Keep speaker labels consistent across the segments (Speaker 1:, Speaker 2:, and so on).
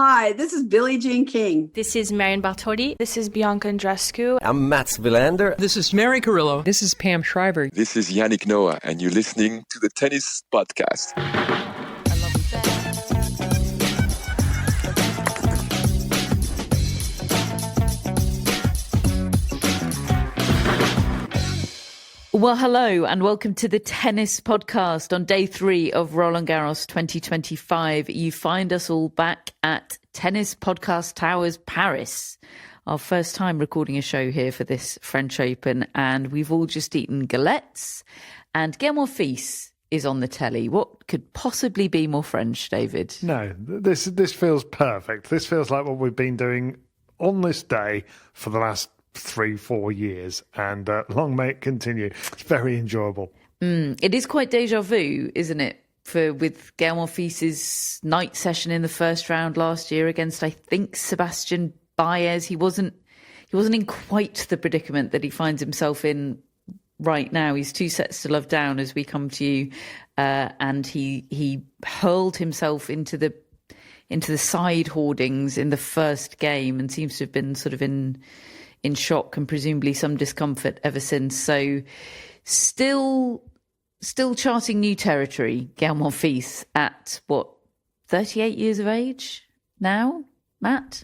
Speaker 1: Hi, this is Billie Jean King.
Speaker 2: This is Marion Bartoli.
Speaker 3: This is Bianca Andreescu.
Speaker 4: I'm Mats Wilander.
Speaker 5: This is Mary Carrillo.
Speaker 6: This is Pam Schreiber.
Speaker 7: This is Yannick Noah, and you're listening to the Tennis Podcast.
Speaker 8: Well, hello and welcome to the Tennis Podcast on day 3 of Roland Garros 2025. You find us all back at Tennis Podcast Towers, Paris. Our first time recording a show here for this French Open, and we've all just eaten galettes, and Gael Monfils is on the telly. What could possibly be more French, David?
Speaker 9: No, this feels perfect. This feels like what we've been doing on this day for the last 3-4 years, and long may it continue. It's very enjoyable.
Speaker 8: It is quite deja vu, isn't it, with Gael Monfils' night session in the first round last year against, I think, Sebastian Baez. He wasn't in quite the predicament that he finds himself in right now. He's 2 sets to love down as we come to you, and he hurled himself into the side hoardings in the first game and seems to have been sort of in shock and presumably some discomfort ever since. So still charting new territory, Gael Monfils, at 38 years of age now, Matt?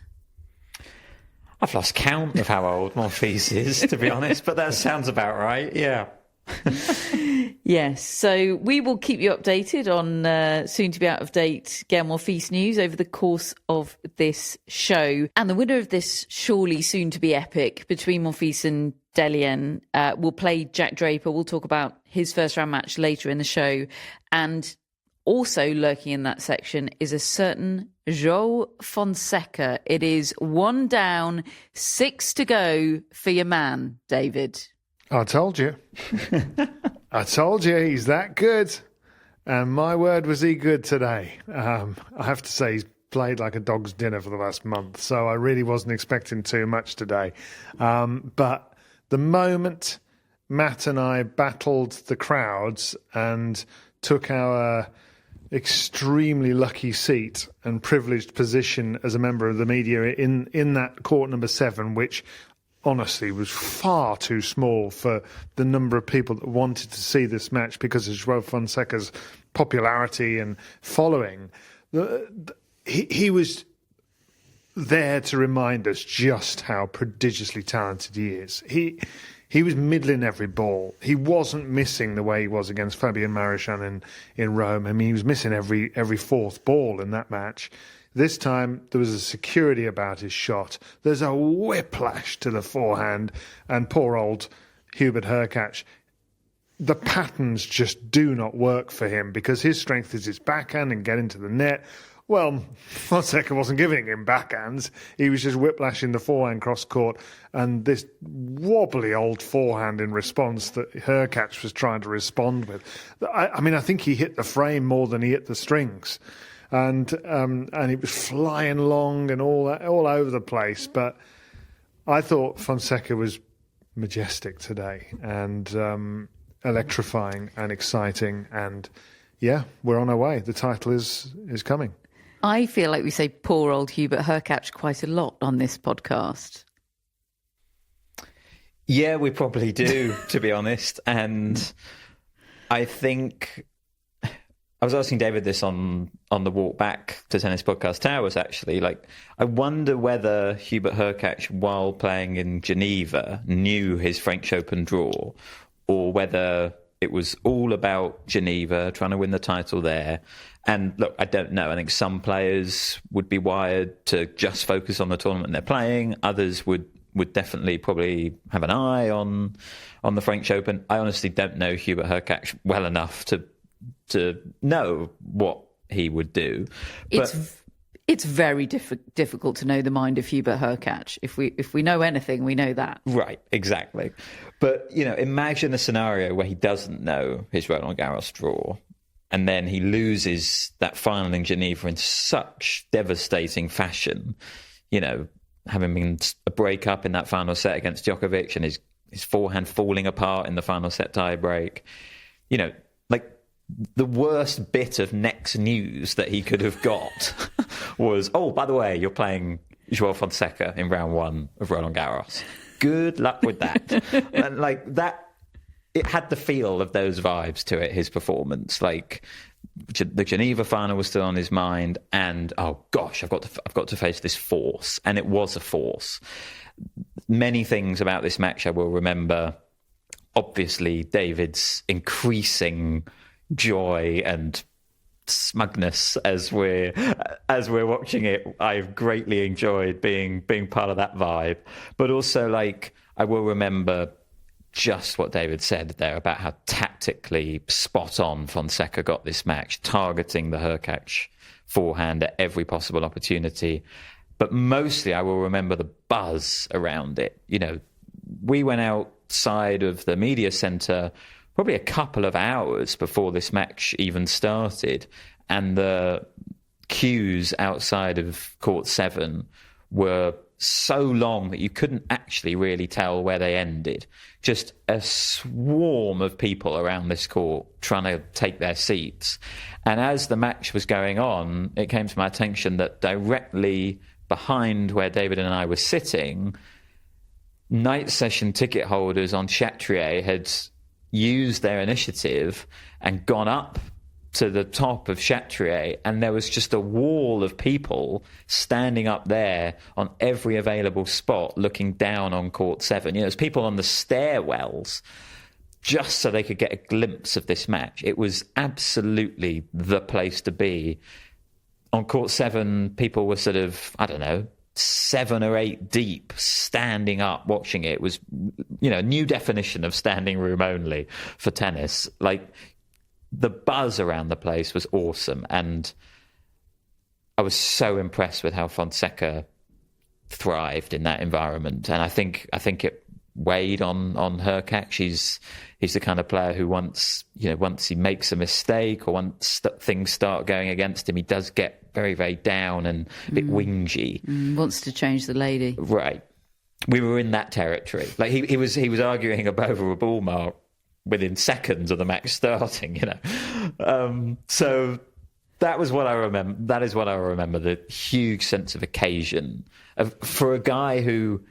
Speaker 10: I've lost count of how old Monfils is, to be honest, but that sounds about right, yeah.
Speaker 8: Yes, so we will keep you updated on soon-to-be-out-of-date Gael Monfils news over the course of this show. And the winner of this surely soon-to-be epic between Monfils and Dellien will play Jack Draper. We'll talk about his first-round match later in the show. And also lurking in that section is a certain Joao Fonseca. It is 1 down, 6 to go for your man, David.
Speaker 9: I told you. I told you he's that good. And my word, was he good today. I have to say he's played like a dog's dinner for the last month, so I really wasn't expecting too much today. But the moment Matt and I battled the crowds and took our extremely lucky seat and privileged position as a member of the media in that court number 7, which honestly was far too small for the number of people that wanted to see this match because of Joao Fonseca's popularity and following. He was there to remind us just how prodigiously talented he is. He was middling every ball. He wasn't missing the way he was against Fabian Maruchan in Rome. I mean, he was missing every fourth ball in that match. This time, there was a security about his shot. There's a whiplash to the forehand, and poor old Hubert Hurkacz. The patterns just do not work for him because his strength is his backhand and getting to the net. Well, Fonseca wasn't giving him backhands. He was just whiplashing the forehand cross-court, and this wobbly old forehand in response that Hurkacz was trying to respond with. I mean, I think he hit the frame more than he hit the strings. And he was flying long and all over the place. But I thought Fonseca was majestic today and electrifying and exciting. And yeah, we're on our way. The title is coming.
Speaker 8: I feel like we say poor old Hubert Hurkacz quite a lot on this podcast.
Speaker 10: Yeah, we probably do, to be honest. And I think I was asking David this on the walk back to Tennis Podcast Towers, actually. Like, I wonder whether Hubert Hurkacz, while playing in Geneva, knew his French Open draw, or whether it was all about Geneva, trying to win the title there. And look, I don't know. I think some players would be wired to just focus on the tournament they're playing. Others would definitely probably have an eye on the French Open. I honestly don't know Hubert Hurkacz well enough to know what he would do. But
Speaker 8: it's very difficult to know the mind of Hubert Hurkacz. If we know anything, we know that.
Speaker 10: Right, exactly. But, imagine a scenario where he doesn't know his Roland Garros draw, and then he loses that final in Geneva in such devastating fashion, having been a break-up in that final set against Djokovic and his forehand falling apart in the final set tie break. the worst bit of next news that he could have got was, oh, by the way, you're playing Joao Fonseca in round 1 of Roland Garros. Good luck with that. And like that, it had the feel of those vibes to it, his performance. Like the Geneva final was still on his mind, and oh gosh, I've got to face this force. And it was a force. Many things about this match I will remember. Obviously, David's increasing joy and smugness as we're watching it. I've greatly enjoyed being part of that vibe. But also, like, I will remember just what David said there about how tactically spot on Fonseca got this match, targeting the Hurkacz forehand at every possible opportunity. But mostly I will remember the buzz around it. You know, we went outside of the media centre probably a couple of hours before this match even started, and the queues outside of Court 7 were so long that you couldn't actually really tell where they ended. Just a swarm of people around this court trying to take their seats. And as the match was going on, it came to my attention that directly behind where David and I were sitting, night session ticket holders on three.A had used their initiative and gone up to the top of three.A, and there was just a wall of people standing up there on every available spot looking down on Court 7. You know, there's people on the stairwells just so they could get a glimpse of this match. It was absolutely the place to be. On Court 7, people were sort of, I don't know, 7 or 8 deep, standing up, watching it. It was, you know, a new definition of standing room only for tennis. Like, the buzz around the place was awesome, and I was so impressed with how Fonseca thrived in that environment. And I think it weighed on Hurkacz. He's the kind of player who once he makes a mistake or once things start going against him, he does get very, very down and a bit whingy.
Speaker 8: Wants to change the lady.
Speaker 10: Right. We were in that territory. Like he was arguing over a ball mark within seconds of the match starting, you know. So that was what I remember. That is what I remember, the huge sense of occasion for a guy who,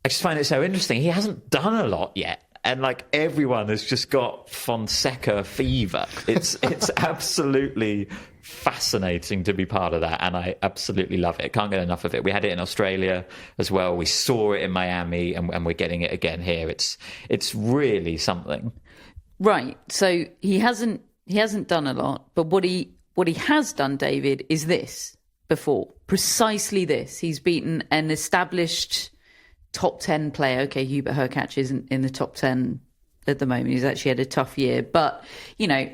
Speaker 10: I just find it so interesting. He hasn't done a lot yet. And like everyone has just got Fonseca fever. It's absolutely fascinating to be part of that, and I absolutely love it. Can't get enough of it. We had it in Australia as well. We saw it in Miami, and we're getting it again here. It's really something.
Speaker 8: Right. So he hasn't done a lot, but what he has done, David, is this before. Precisely this. He's beaten an established top 10 player. Okay, Hubert Hurkacz isn't in the top 10 at the moment. He's actually had a tough year. But, you know,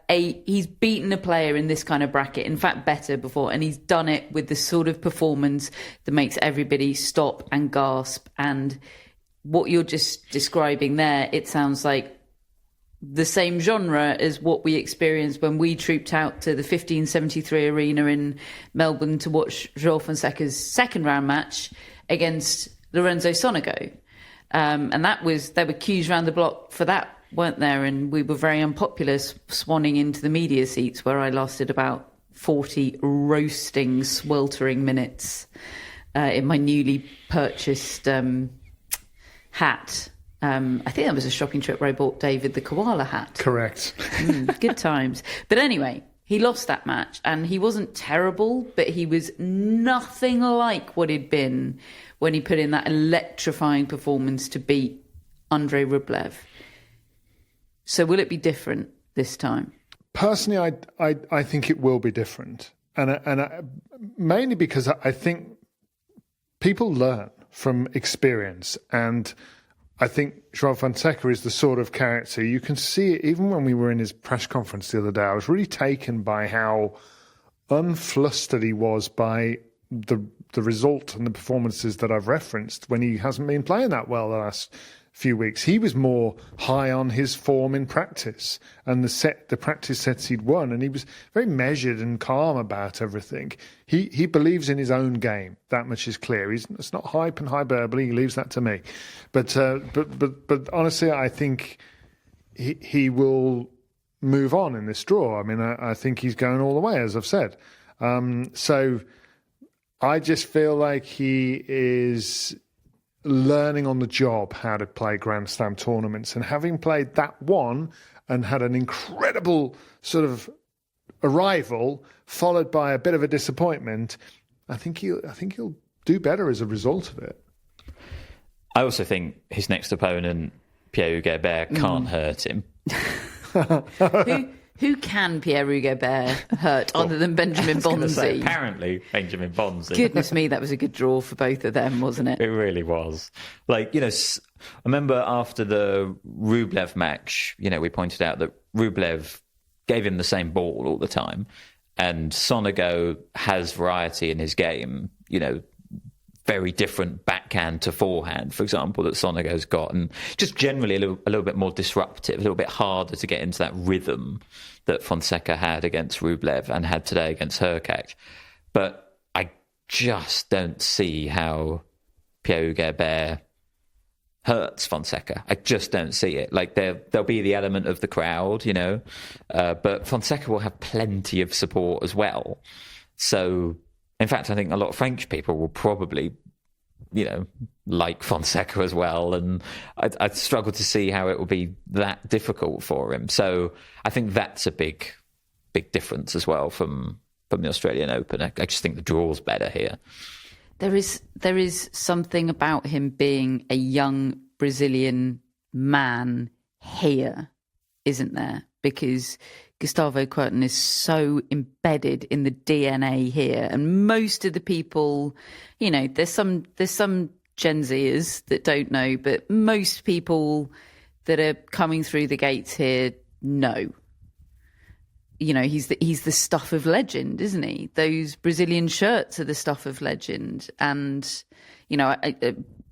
Speaker 8: he's beaten a player in this kind of bracket, in fact, better before. And he's done it with the sort of performance that makes everybody stop and gasp. And what you're just describing there, it sounds like the same genre as what we experienced when we trooped out to the 1573 Arena in Melbourne to watch Joao Fonseca's second round match against Lorenzo Sonego. And there were queues around the block for that, weren't there? And we were very unpopular, swanning into the media seats, where I lasted about 40 roasting, sweltering minutes in my newly purchased hat. I think that was a shopping trip where I bought David the koala hat.
Speaker 9: Correct.
Speaker 8: Good times. But anyway, he lost that match, and he wasn't terrible, but he was nothing like what he'd been when he put in that electrifying performance to beat Andrei Rublev. So will it be different this time?
Speaker 9: Personally, I think it will be different. And mainly because I think people learn from experience. And I think Joao Fonseca is the sort of character, you can see it even when we were in his press conference the other day. I was really taken by how unflustered he was by the result and the performances that I've referenced when he hasn't been playing that well the last few weeks. He was more high on his form in practice and the practice sets he'd won, and he was very measured and calm about everything. He believes in his own game. That much is clear. It's not hype and hyperbole. He leaves that to me. But honestly, I think he will move on in this draw. I mean, I think he's going all the way, as I've said. So I just feel like he is learning on the job how to play Grand Slam tournaments, and having played that one and had an incredible sort of arrival followed by a bit of a disappointment, I think he'll do better as a result of it.
Speaker 10: I also think his next opponent, Pierre-Hugues Herbert, can't hurt him.
Speaker 8: Who can Pierre-Hugues Herbert hurt other than Benjamin Bonzi?
Speaker 10: Apparently, Benjamin Bonzi.
Speaker 8: Goodness me, that was a good draw for both of them, wasn't it?
Speaker 10: It really was. Like, I remember after the Rublev match, we pointed out that Rublev gave him the same ball all the time, and Sonego has variety in his game, very different backhand to forehand, for example, that Sonego's got, and just generally a little bit more disruptive, a little bit harder to get into that rhythm that Fonseca had against Rublev and had today against Hurkacz. But I just don't see how Pierre-Hugues Herbert hurts Fonseca. I just don't see it. Like, there'll be the element of the crowd, but Fonseca will have plenty of support as well. So, in fact, I think a lot of French people will probably, like Fonseca as well. And I'd struggle to see how it will be that difficult for him. So I think that's a big difference as well from the Australian Open. I just think the draw's better here.
Speaker 8: There is something about him being a young Brazilian man here, isn't there? Because Gustavo Kuerten is so embedded in the DNA here, and most of the people, there's some Gen Zers that don't know, but most people that are coming through the gates here know. He's the stuff of legend, isn't he? Those Brazilian shirts are the stuff of legend, and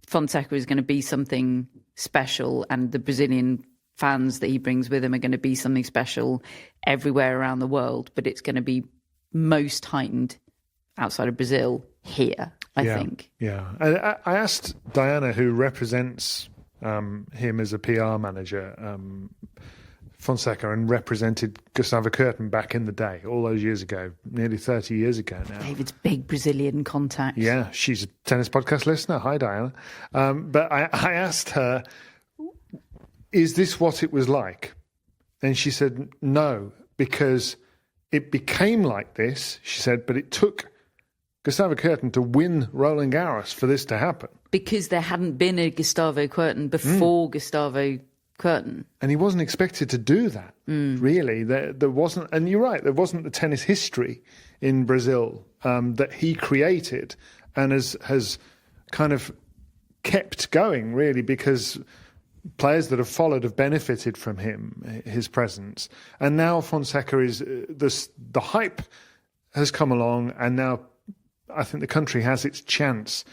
Speaker 8: Fonseca is going to be something special, and the Brazilian fans that he brings with him are going to be something special everywhere around the world, but it's going to be most heightened outside of Brazil here, I think. Yeah.
Speaker 9: I asked Diana, who represents him as a PR manager, Fonseca, and represented Gustavo Kuerten back in the day, all those years ago, nearly 30 years ago now.
Speaker 8: David's big Brazilian contact.
Speaker 9: Yeah, she's a tennis podcast listener. Hi, Diana. But I asked her, is this what it was like? And she said, no, because it became like this, she said, but it took Gustavo Kuerten to win Roland Garros for this to happen.
Speaker 8: Because there hadn't been a Gustavo Kuerten before Gustavo Kuerten. And
Speaker 9: he wasn't expected to do that, really. There wasn't, and you're right, there wasn't the tennis history in Brazil that he created and has kind of kept going, really, because players that have followed have benefited from his presence. And now Fonseca is, the hype has come along, and now I think the country has its chance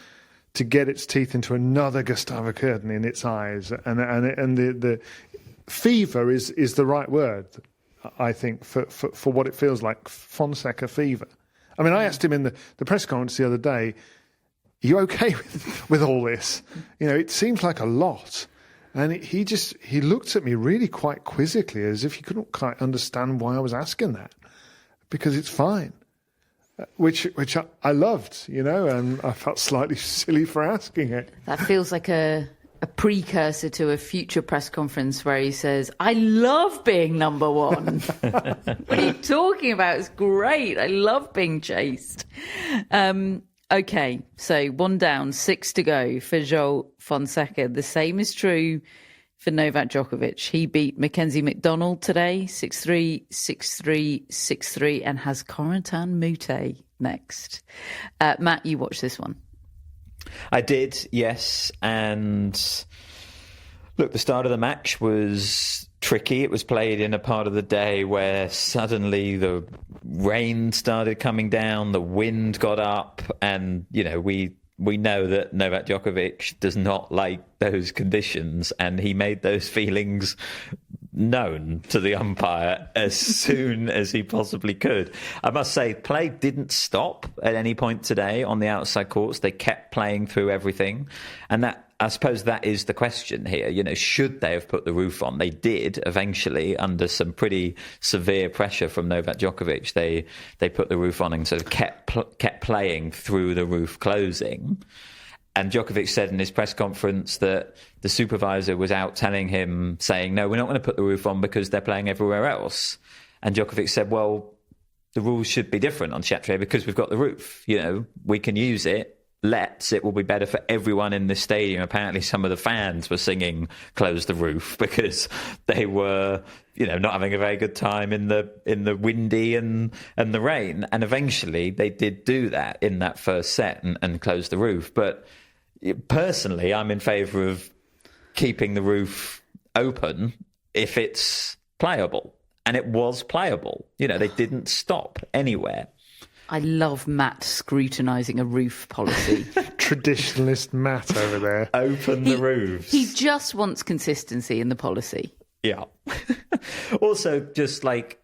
Speaker 9: to get its teeth into another Gustavo Kuerten in its eyes. And the fever is the right word, I think, for what it feels like, Fonseca fever. I mean, I asked him in the press conference the other day, are you okay with all this? It seems like a lot. And he looked at me really quite quizzically, as if he couldn't quite understand why I was asking that, because it's fine, which I loved, and I felt slightly silly for asking it.
Speaker 8: That feels like a precursor to a future press conference where he says, I love being number one. What are you talking about? It's great. I love being chased. Okay, so 1 down, 6 to go for Joao Fonseca. The same is true for Novak Djokovic. He beat Mackenzie McDonald today, 6-3, 6-3, 6-3, and has Corentin Moutet next. Matt, you watched this one.
Speaker 10: I did, yes. And look, the start of the match was tricky. It was played in a part of the day where suddenly the rain started coming down, the wind got up, and we know that Novak Djokovic does not like those conditions, and he made those feelings known to the umpire as soon as he possibly could. I must say, play didn't stop at any point today on the outside courts. They kept playing through everything, and that I suppose that is the question here. You know, should they have put the roof on? They did eventually, under some pretty severe pressure from Novak Djokovic. They put the roof on and sort of kept playing through the roof closing. And Djokovic said in his press conference that the supervisor was out telling him, saying, no, we're not going to put the roof on because they're playing everywhere else. And Djokovic said, well, the rules should be different on Chapter because we've got the roof. You know, we can use it. It will be better for everyone in the stadium. Apparently some of the fans were singing close the roof because they were, you know, not having a very good time in the windy and the rain. And eventually they did do that in that first set and close the roof. But personally, I'm in favour of keeping the roof open if it's playable. And it was playable. You know, they didn't stop anywhere.
Speaker 8: I love Matt scrutinising a roof policy.
Speaker 9: Traditionalist Matt over there.
Speaker 10: Open the roofs.
Speaker 8: He just wants consistency in the policy.
Speaker 10: Yeah. Also, just like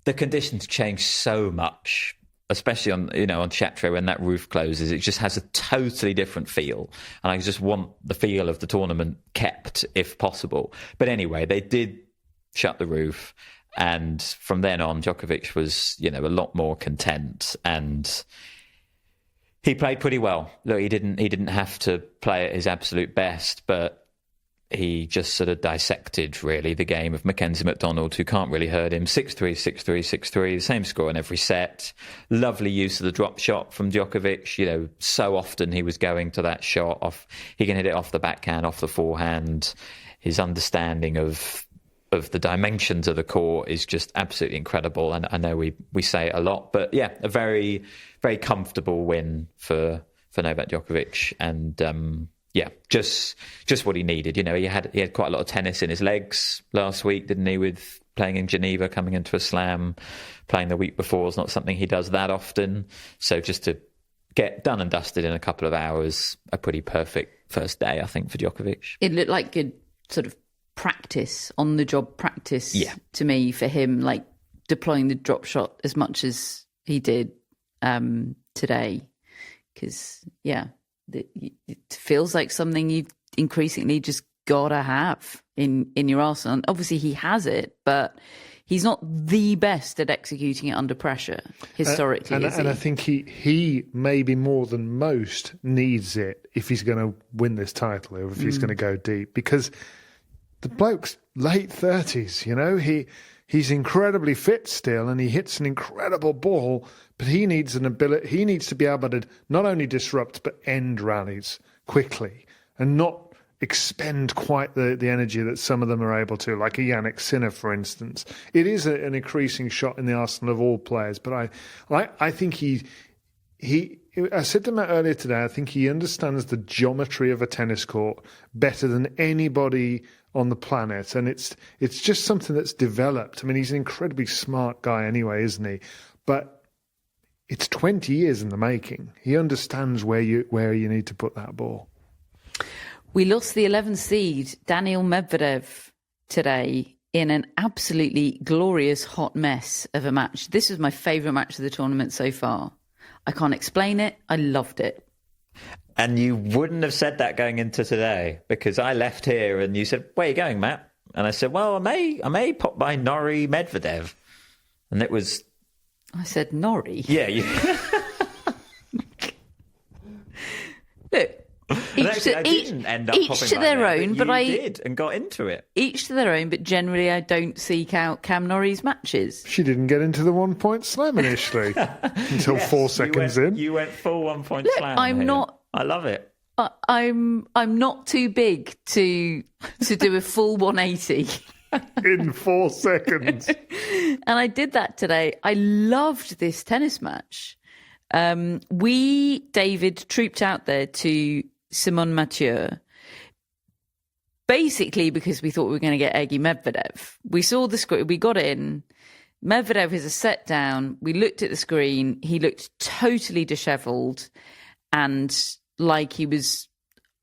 Speaker 10: the conditions change so much, especially on Chapter when that roof closes. It just has a totally different feel. And I just want the feel of the tournament kept if possible. But anyway, they did shut the roof. And from then on, Djokovic was, you know, a lot more content, and he played pretty well. Look, he didn't have to play at his absolute best, but he just sort of dissected really the game of Mackenzie McDonald, who can't really hurt him. 6-3, 6-3, 6-3, the same score in every set. Lovely use of the drop shot from Djokovic. You know, so often he was going to that shot off. He can hit it off the backhand, off the forehand. His understanding of the dimensions of the court is just absolutely incredible. And I know we say it a lot, but yeah, a very, very comfortable win for Novak Djokovic. And yeah, just what he needed. You know, he had quite a lot of tennis in his legs last week, didn't he, with playing in Geneva, coming into a slam. Playing the week before is not something he does that often. So just to get done and dusted in a couple of hours, a pretty perfect first day, I think, for Djokovic.
Speaker 8: It looked like good sort of practice, on the job practice, to me, for him, like deploying the drop shot as much as he did today, because it feels like something you've increasingly just gotta have in your arsenal. And obviously he has it, but he's not the best at executing it under pressure historically.
Speaker 9: And I think he maybe more than most needs it if he's going to win this title, or if he's going to go deep, because the bloke's late 30s, you know, he's incredibly fit still, and he hits an incredible ball, but he needs an ability. He needs to be able to not only disrupt but end rallies quickly, and not expend quite the energy that some of them are able to, like a Yannick Sinner, for instance. It is an increasing shot in the arsenal of all players, but I think he I said to Matt earlier today, I think he understands the geometry of a tennis court better than anybody on the planet, and it's just something that's developed. I mean, he's an incredibly smart guy anyway, isn't he? But it's 20 years in the making. He understands where you need to put that ball.
Speaker 8: We lost the 11th seed, Daniil Medvedev, today in an absolutely glorious hot mess of a match. This was my favourite match of the tournament so far. I can't explain it. I loved it.
Speaker 10: And you wouldn't have said that going into today, because I left here and you said, where are you going, Matt? And I said, well, I may pop by Norrie Medvedev. And it was...
Speaker 8: I said Norrie?
Speaker 10: Yeah.
Speaker 8: Look,
Speaker 10: each to
Speaker 8: their own, but I
Speaker 10: did and got into it.
Speaker 8: Each to their own, but generally I don't seek out Cam Norrie's matches.
Speaker 9: She didn't get into the 1 point slam initially until 4 seconds in.
Speaker 10: You went full 1 point slam. I love it.
Speaker 8: I'm not too big to do a full 180
Speaker 9: in 4 seconds.
Speaker 8: And I did that today. I loved this tennis match. David, trooped out there to Simone Mathieu, basically because we thought we were going to get Eggy Medvedev. We saw the screen, we got in. Medvedev is a set down. We looked at the screen. He looked totally dishevelled and like he was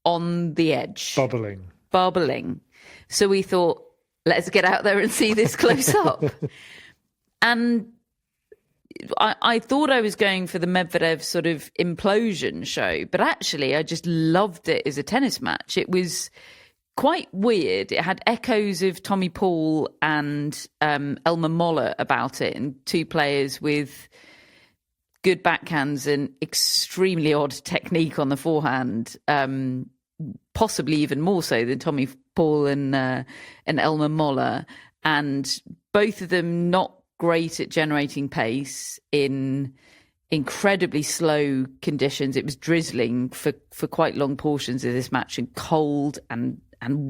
Speaker 8: on the edge. Bubbling. So we thought, let's get out there and see this close up. And I thought I was going for the Medvedev sort of implosion show, but actually I just loved it as a tennis match. It was quite weird. It had echoes of Tommy Paul and Elmer Moller about it, and two players with good backhands and extremely odd technique on the forehand, possibly even more so than Tommy Paul and Elmer Moller, and both of them not great at generating pace in incredibly slow conditions. It was drizzling for quite long portions of this match, and cold and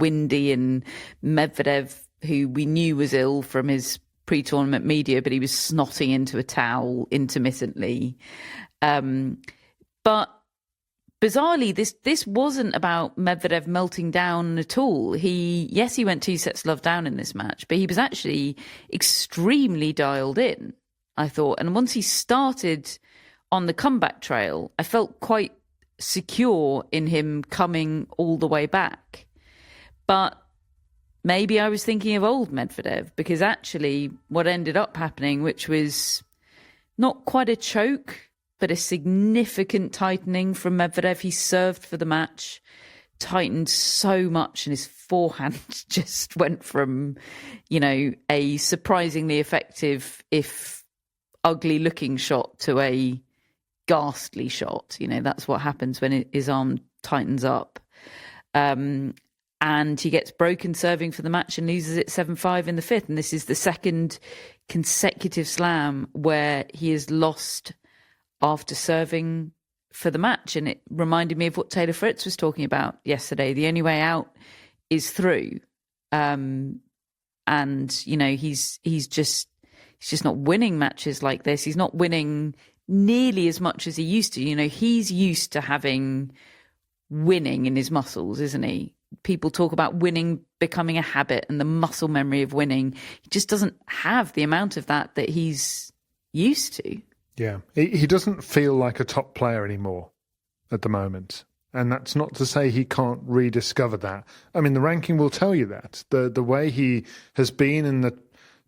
Speaker 8: windy, and Medvedev, who we knew was ill from his pre-tournament media, but he was snotting into a towel intermittently. But bizarrely, this wasn't about Medvedev melting down at all. He went 2 sets love down in this match, but he was actually extremely dialed in, I thought. And once he started on the comeback trail, I felt quite secure in him coming all the way back. But maybe I was thinking of old Medvedev, because actually what ended up happening, which was not quite a choke, but a significant tightening from Medvedev. He served for the match, tightened so much, and his forehand just went from, a surprisingly effective, if ugly looking shot, to a ghastly shot. That's what happens when his arm tightens up. And he gets broken serving for the match and loses it 7-5 in the fifth. And this is the second consecutive slam where he has lost after serving for the match. And it reminded me of what Taylor Fritz was talking about yesterday. The only way out is through. And, he's just not winning matches like this. He's not winning nearly as much as he used to. He's used to having winning in his muscles, isn't he? People talk about winning becoming a habit and the muscle memory of winning. He just doesn't have the amount of that he's used to.
Speaker 9: Yeah, he doesn't feel like a top player anymore at the moment. And that's not to say he can't rediscover that. I mean, the ranking will tell you that. The way he has been in the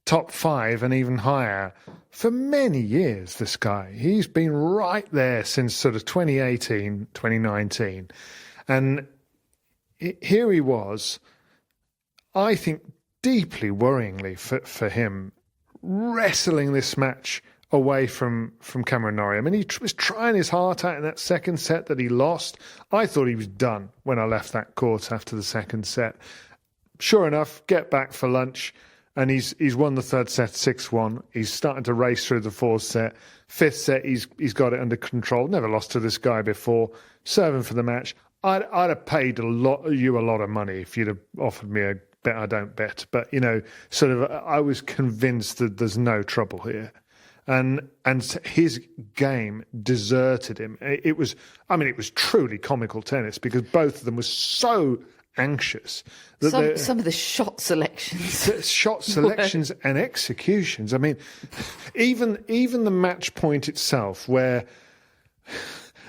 Speaker 9: top 5 and even higher for many years, this guy. He's been right there since sort of 2018, 2019. And here he was, I think, deeply worryingly for him, wrestling this match away from Cameron Norrie. I mean, he was trying his heart out in that second set that he lost. I thought he was done when I left that court after the second set. Sure enough, get back for lunch, and he's won the third set 6-1. He's starting to race through the fourth set. Fifth set, he's got it under control. Never lost to this guy before. Serving for the match. I'd have paid you a lot of money if you'd have offered me a bet I don't bet. But, I was convinced that there's no trouble here. And his game deserted him. It was truly comical tennis, because both of them were so anxious. That
Speaker 8: some of the shot selections.
Speaker 9: Shot selections and executions. I mean, even the match point itself, where...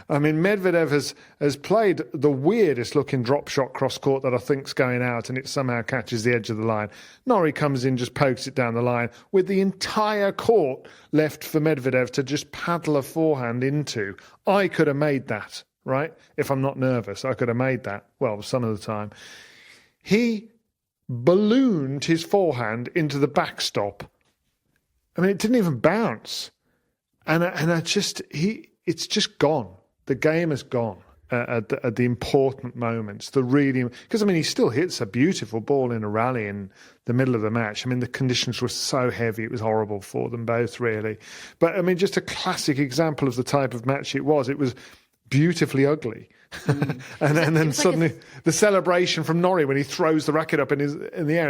Speaker 9: I mean, Medvedev has played the weirdest looking drop shot cross court that I think's going out, and it somehow catches the edge of the line. Norrie comes in, just pokes it down the line, with the entire court left for Medvedev to just paddle a forehand into. I could have made that, right? If I'm not nervous, I could have made that. Well, some of the time. He ballooned his forehand into the backstop. I mean, it didn't even bounce. And it's just gone. The game has gone at the important moments. Because he still hits a beautiful ball in a rally in the middle of the match. I mean, the conditions were so heavy; it was horrible for them both, really. But I mean, just a classic example of the type of match it was. It was beautifully ugly, and then suddenly the celebration from Norrie when he throws the racket up in the air,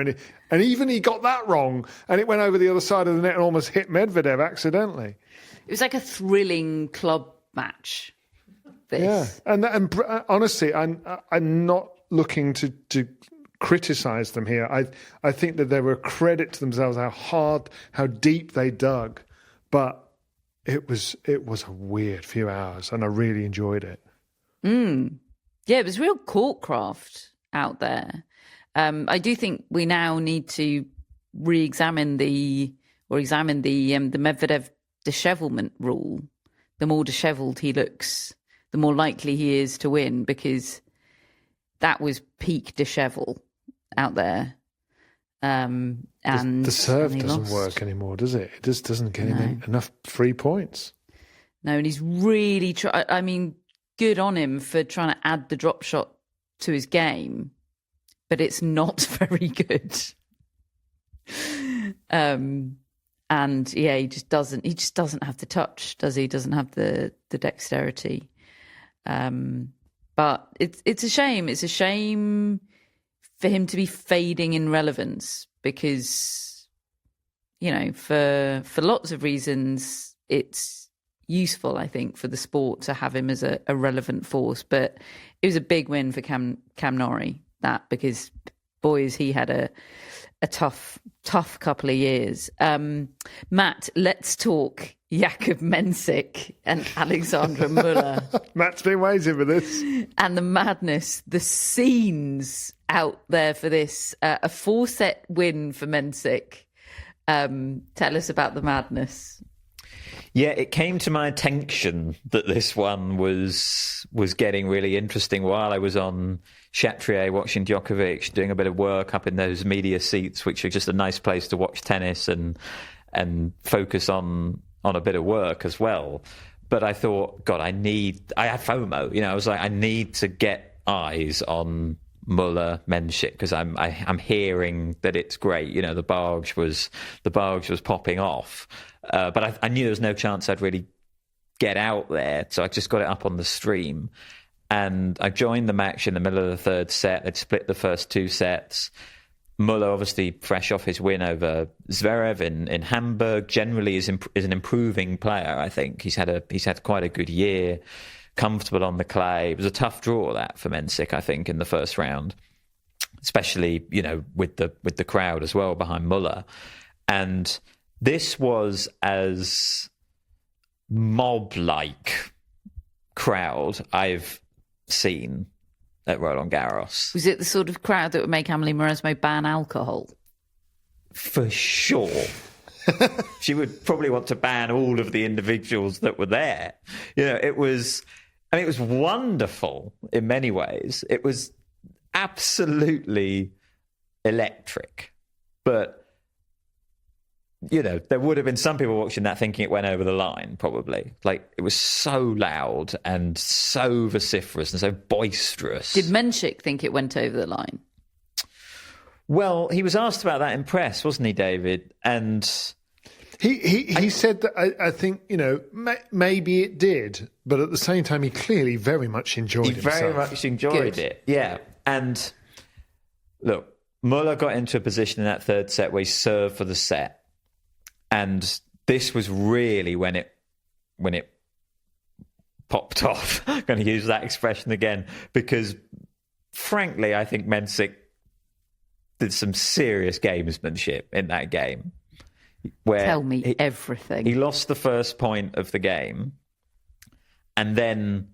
Speaker 9: and even he got that wrong, and it went over the other side of the net and almost hit Medvedev accidentally.
Speaker 8: It was like a thrilling club match.
Speaker 9: This. Yeah, and honestly, I'm not looking to criticise them here. I think that they were a credit to themselves, how deep they dug, but it was a weird few hours, and I really enjoyed it.
Speaker 8: Yeah, it was real courtcraft out there. I do think we now need to examine the Medvedev dishevelment rule, the more dishevelled he looks, the more likely he is to win, because that was peak dishevel out there. And
Speaker 9: the serve doesn't
Speaker 8: lost.
Speaker 9: work anymore, does it? It just doesn't get him enough free points.
Speaker 8: No, and he's really good on him for trying to add the drop shot to his game, but it's not very good. And yeah, he just doesn't have the touch, does he? He doesn't have the dexterity. But it's a shame. It's a shame for him to be fading in relevance, because, for lots of reasons, it's useful, I think, for the sport to have him as a relevant force. But it was a big win for Cam Norrie, because boys, he had a tough couple of years. Matt, let's talk Jakub Mensik and Alexandre Muller.
Speaker 9: Matt's been waiting for this.
Speaker 8: And the madness, the scenes out there for this. A 4-set win for Mensik. Tell us about the madness.
Speaker 10: Yeah, it came to my attention that this one was getting really interesting while I was on three.A watching Djokovic, doing a bit of work up in those media seats, which are just a nice place to watch tennis and focus on a bit of work as well. But I thought, God, I had FOMO. I was like, I need to get eyes on Muller, Mensik, because I'm hearing that it's great. The barge was popping off, but I knew there was no chance I'd really get out there, so I just got it up on the stream, and I joined the match in the middle of the third set. They'd split the first 2 sets. Muller, obviously fresh off his win over Zverev in Hamburg, generally is an improving player. I think he's had quite a good year. Comfortable on the clay. It was a tough draw, that, for Mensik, I think, in the first round, especially with the crowd as well behind Muller. And this was as mob-like crowd I've seen at Roland Garros.
Speaker 8: Was it the sort of crowd that would make Amelie Mauresmo ban alcohol?
Speaker 10: For sure. She would probably want to ban all of the individuals that were there. It was wonderful in many ways. It was absolutely electric. But, there would have been some people watching that thinking it went over the line, probably. Like, it was so loud and so vociferous and so boisterous.
Speaker 8: Did Mensik think it went over the line?
Speaker 10: Well, he was asked about that in press, wasn't he, David? And
Speaker 9: he said that I think maybe it did, but at the same time he clearly very much enjoyed it.
Speaker 10: He very much enjoyed it, yeah. And look, Muller got into a position in that third set where he served for the set, and this was really when it popped off. I'm going to use that expression again, because frankly, I think Mensik did some serious gamesmanship in that game.
Speaker 8: Tell me everything.
Speaker 10: He lost the first point of the game and then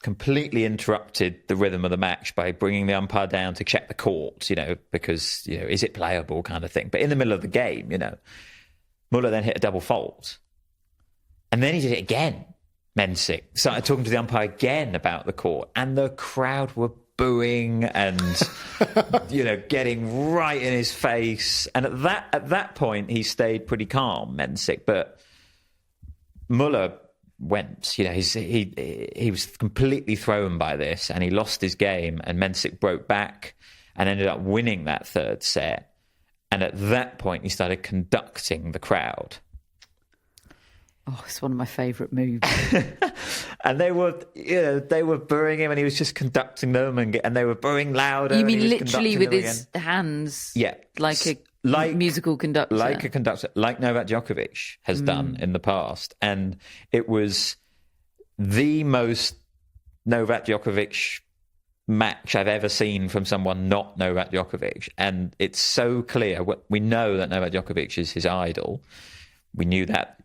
Speaker 10: completely interrupted the rhythm of the match by bringing the umpire down to check the court, because, is it playable kind of thing. But in the middle of the game, Muller then hit a double fault. And then he did it again. Mensik started talking to the umpire again about the court, and the crowd were booing and getting right in his face. And at that point he stayed pretty calm, Mensik, but Muller went. He was completely thrown by this, and he lost his game, and Mensik broke back and ended up winning that third set. And at that point he started conducting the crowd.
Speaker 8: Oh, it's one of my favourite moves.
Speaker 10: And they were booing him, and he was just conducting them, and they were booing louder.
Speaker 8: You mean literally with his hands?
Speaker 10: Yeah,
Speaker 8: like musical conductor,
Speaker 10: like a conductor, like Novak Djokovic has done in the past. And it was the most Novak Djokovic match I've ever seen from someone not Novak Djokovic, and it's so clear. We know that Novak Djokovic is his idol. We knew that,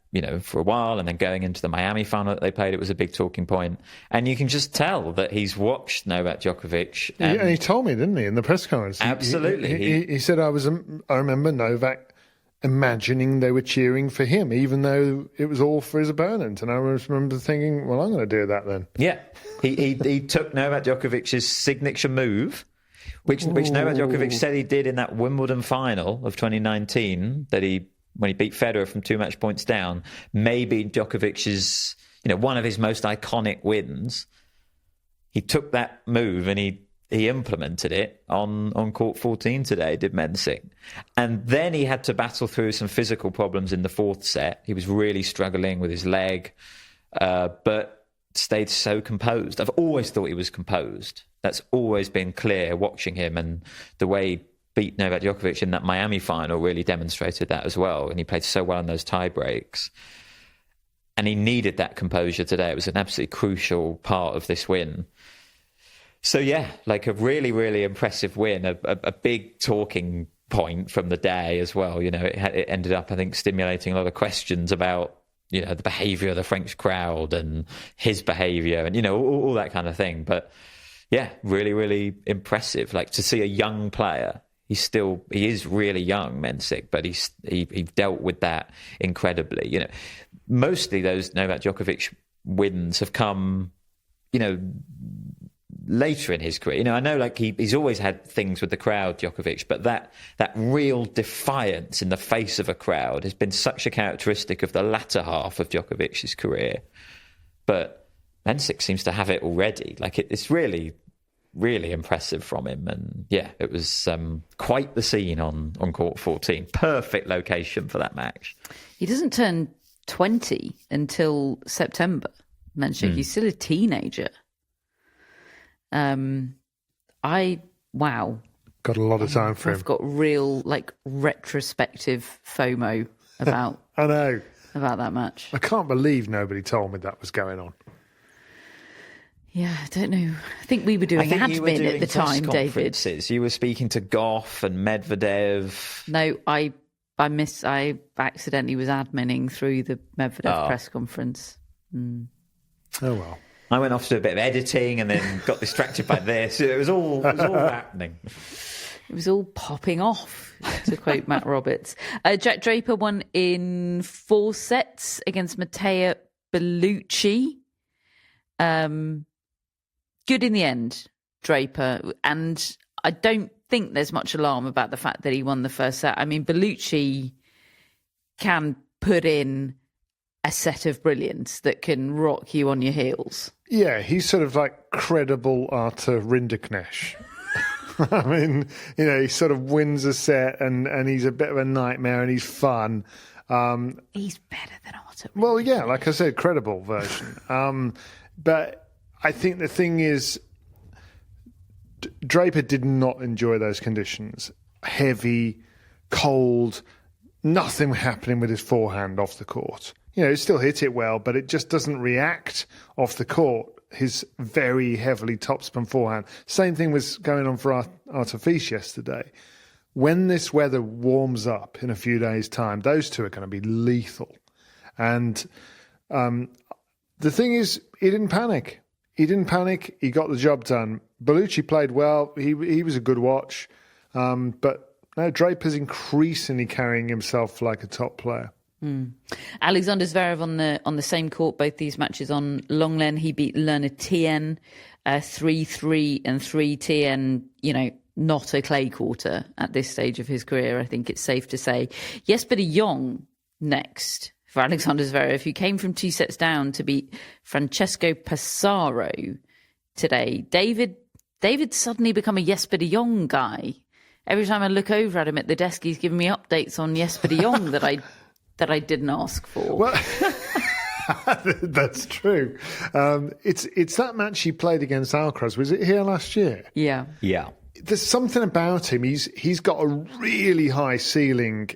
Speaker 10: for a while, and then going into the Miami final that they played, it was a big talking point. And you can just tell that he's watched Novak Djokovic.
Speaker 9: And he told me, didn't he, in the press conference?
Speaker 10: Absolutely.
Speaker 9: He said, I remember Novak imagining they were cheering for him, even though it was all for his opponent. And I remember thinking, well, I'm going to do that then.
Speaker 10: Yeah, he took Novak Djokovic's signature move, which Novak Djokovic said he did in that Wimbledon final of 2019, when he beat Federer from 2 match points down, maybe Djokovic's, one of his most iconic wins. He took that move and he implemented it on court 14 today, did Mensik. And then he had to battle through some physical problems in the fourth set. He was really struggling with his leg, but stayed so composed. I've always thought he was composed. That's always been clear watching him, and the way he beat Novak Djokovic in that Miami final really demonstrated that as well. And he played so well in those tie breaks. And he needed that composure today. It was an absolutely crucial part of this win. So, yeah, like a really, really impressive win, a big talking point from the day as well. It ended up, I think, stimulating a lot of questions about, the behaviour of the French crowd and his behaviour and, all that kind of thing. But, yeah, really, really impressive. Like, to see a young player, he is really young, Mensik, but he dealt with that incredibly. Mostly those Novak Djokovic wins have come, later in his career. I know like he's always had things with the crowd, Djokovic, but that real defiance in the face of a crowd has been such a characteristic of the latter half of Djokovic's career. But Mensik seems to have it already. Like it's really, really impressive from him. And yeah, it was quite the scene on court 14. Perfect location for that match.
Speaker 8: He doesn't turn 20 until September, Mensik. He's still a teenager. Wow.
Speaker 9: Got a lot of time for him.
Speaker 8: I've got real retrospective FOMO about
Speaker 9: I know.
Speaker 8: About that match.
Speaker 9: I can't believe nobody told me that was going on.
Speaker 8: Yeah, I don't know. I think we were doing admin at the time, David.
Speaker 10: You were speaking to Gauff and Medvedev.
Speaker 8: No, I accidentally was adminning through the Medvedev press conference.
Speaker 9: Oh well.
Speaker 10: I went off to do a bit of editing and then got distracted by this. It was all happening.
Speaker 8: It was all popping off, to quote Matt Roberts. Jack Draper won in 4 sets against Matteo Bellucci. Good in the end, Draper. And I don't think there's much alarm about the fact that he won the first set. I mean, Bellucci can put in a set of brilliance that can rock you on your heels.
Speaker 9: Yeah, he's sort of like credible Artur Rinderknecht. I mean, he sort of wins a set and he's a bit of a nightmare and he's fun.
Speaker 8: He's better than Artur.
Speaker 9: Well, yeah, like I said, credible version. But I think the thing is, Draper did not enjoy those conditions. Heavy, cold, nothing happening with his forehand off the court. He still hit it well, but it just doesn't react off the court. His very heavily topspin forehand. Same thing was going on for Artifice yesterday. When this weather warms up in a few days' time, those two are going to be lethal. And the thing is, he didn't panic. He got the job done. Bellucci played well. He was a good watch. But no, Draper's increasingly carrying himself like a top player.
Speaker 8: Alexandre Zverev on the same court, both these matches on Longlen. He beat Lerner Tien 3-3 and 3-Tien, not a clay quarter at this stage of his career, I think it's safe to say. Jesper de Jong next for Alexandre Zverev, who came from 2 sets down to beat Francesco Passaro today. David suddenly become a Jesper de Jong guy. Every time I look over at him at the desk, he's giving me updates on Jesper de Jong that I didn't ask for.
Speaker 9: Well, that's true. It's that match he played against Alcaraz. Was it here last year?
Speaker 8: Yeah.
Speaker 9: There's something about him. He's got a really high ceiling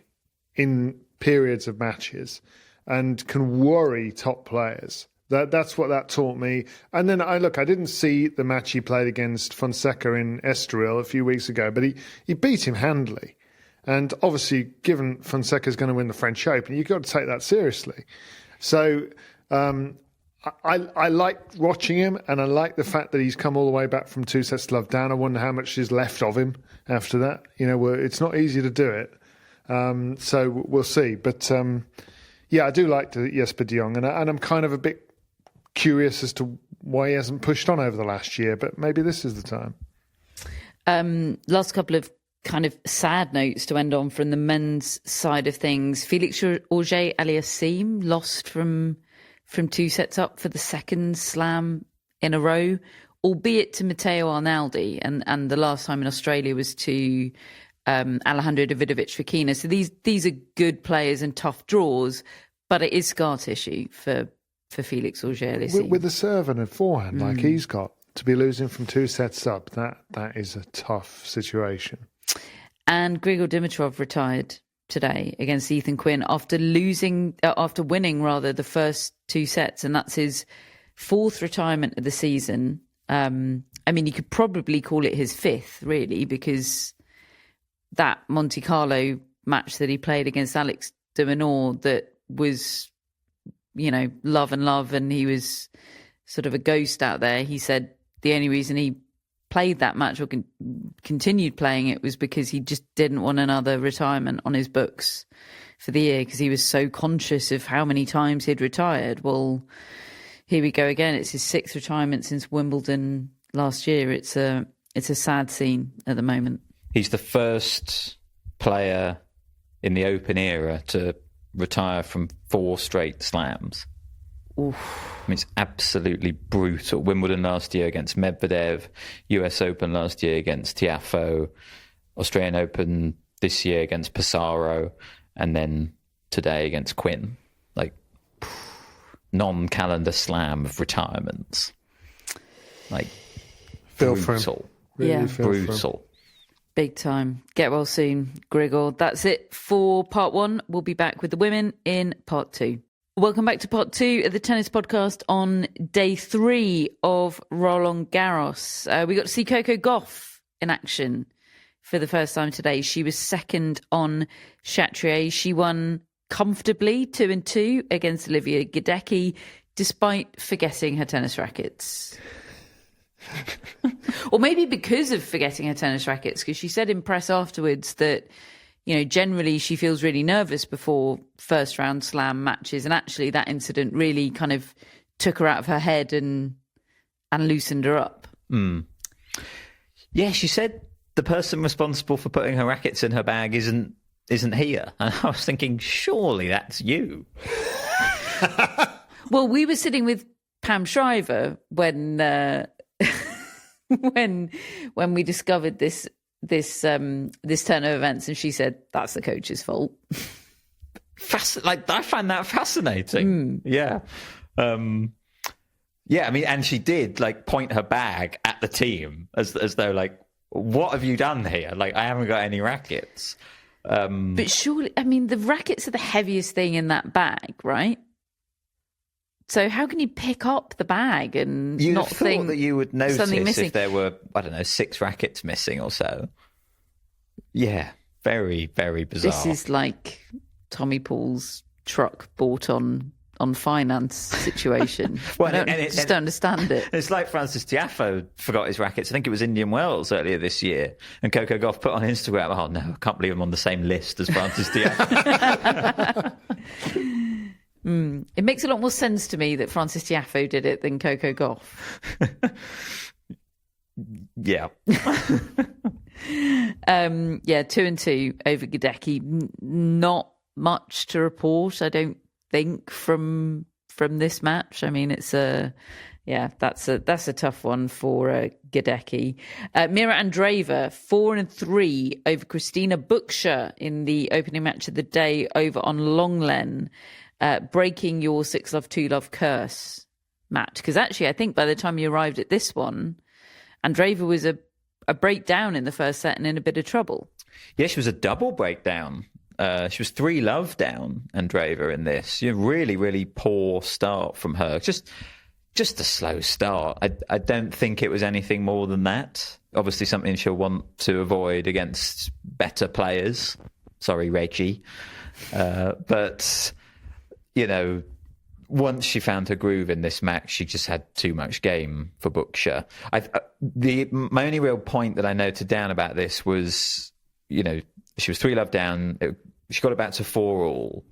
Speaker 9: in periods of matches and can worry top players. That's what that taught me. And then I didn't see the match he played against Fonseca in Estoril a few weeks ago, but he beat him handily. And obviously, given Fonseca's going to win the French Open, you've got to take that seriously. So I like watching him, and I like the fact that he's come all the way back from 2 sets to love down. I wonder how much is left of him after that. It's not easy to do it. So we'll see. But I do like Jesper de Jong, and I'm kind of a bit curious as to why he hasn't pushed on over the last year, but maybe this is the time.
Speaker 8: Last couple of kind of sad notes to end on from the men's side of things. Felix Auger-Aliassime lost from 2 sets up for the second slam in a row, albeit to Matteo Arnaldi, and the last time in Australia was to Alejandro Davidovich-Fokina. So these are good players and tough draws, but it is scar tissue for Felix Auger-Aliassime.
Speaker 9: With a serve and a forehand like he's got, to be losing from 2 sets up, that is a tough situation.
Speaker 8: And Grigor Dimitrov retired today against Ethan Quinn after winning the first 2 sets, and that's his 4th retirement of the season. I mean, you could probably call it his 5th, really, because that Monte Carlo match that he played against Alex de Minaur that was, love, and he was sort of a ghost out there. He said the only reason he played that match or continued playing it was because he just didn't want another retirement on his books for the year, because he was so conscious of how many times he'd retired. Well, here we go again. It's his 6th retirement since Wimbledon last year. It's a sad scene at the moment.
Speaker 10: He's the first player in the Open era to retire from 4 straight slams.
Speaker 8: Oof.
Speaker 10: I mean, it's absolutely brutal. Wimbledon last year against Medvedev, US Open last year against Tiafoe, Australian Open this year against Pesaro, and then today against Quinn. Like, non-calendar slam of retirements. Like,
Speaker 9: Feel
Speaker 10: brutal.
Speaker 9: Really
Speaker 10: Brutal.
Speaker 8: Big time. Get well soon, Grigor. That's it for part 1. We'll be back with the women in part 2. Welcome back to part 2 of the tennis podcast on day 3 of Roland Garros. We got to see Coco Gauff in action for the first time today. She was second on Chatrier. She won comfortably 2-2 against Olivia Gadecki, despite forgetting her tennis rackets. Or maybe because of forgetting her tennis rackets, because she said in press afterwards that, generally she feels really nervous before first round slam matches. And actually that incident really kind of took her out of her head and loosened her up.
Speaker 10: Mm. Yeah, she said the person responsible for putting her rackets in her bag isn't here. And I was thinking, surely that's you.
Speaker 8: Well, we were sitting with Pam Shriver when when we discovered this turn of events, and she said that's the coach's fault.
Speaker 10: I find that fascinating. Yeah. Yeah, I mean, and she did point her bag at the team as though what have you done here? I haven't got any rackets.
Speaker 8: But surely, I mean, the rackets are the heaviest thing in that bag, right? So how can you pick up the bag and
Speaker 10: You'd
Speaker 8: not
Speaker 10: have
Speaker 8: think
Speaker 10: thought that you would notice
Speaker 8: something missing?
Speaker 10: If there were, 6 rackets missing or so. Yeah, very, very bizarre.
Speaker 8: This is like Tommy Paul's truck bought on finance situation.
Speaker 10: Well,
Speaker 8: I just don't understand it.
Speaker 10: It's like Francis Tiafoe forgot his rackets. I think it was Indian Wells earlier this year. And Coco Gauff put on Instagram, oh no, I can't believe I'm on the same list as Francis Tiafoe.
Speaker 8: It makes a lot more sense to me that Francis Tiafoe did it than Coco Gauff.
Speaker 10: Yeah.
Speaker 8: 2-2 over Gadecki. Not much to report, I don't think, from this match. I mean, that's a tough one for Gadecki. Mirra Andreeva 4-3 over Cristina Bucsa in the opening match of the day over on Longlen, breaking your 6-love 2-love curse match. Because actually, I think by the time you arrived at this one, Andreeva was a breakdown in the first set and in a bit of trouble.
Speaker 10: Yeah, she was a double breakdown. She was 3-love down, Andreeva, in this. Really, really poor start from her. Just a slow start. I don't think it was anything more than that. Obviously something she'll want to avoid against better players. Sorry, Reggie. But, once she found her groove in this match, she just had too much game for Bucsa. My only real point that I noted down about this was, she was 3-love down. she got it back to 4-all.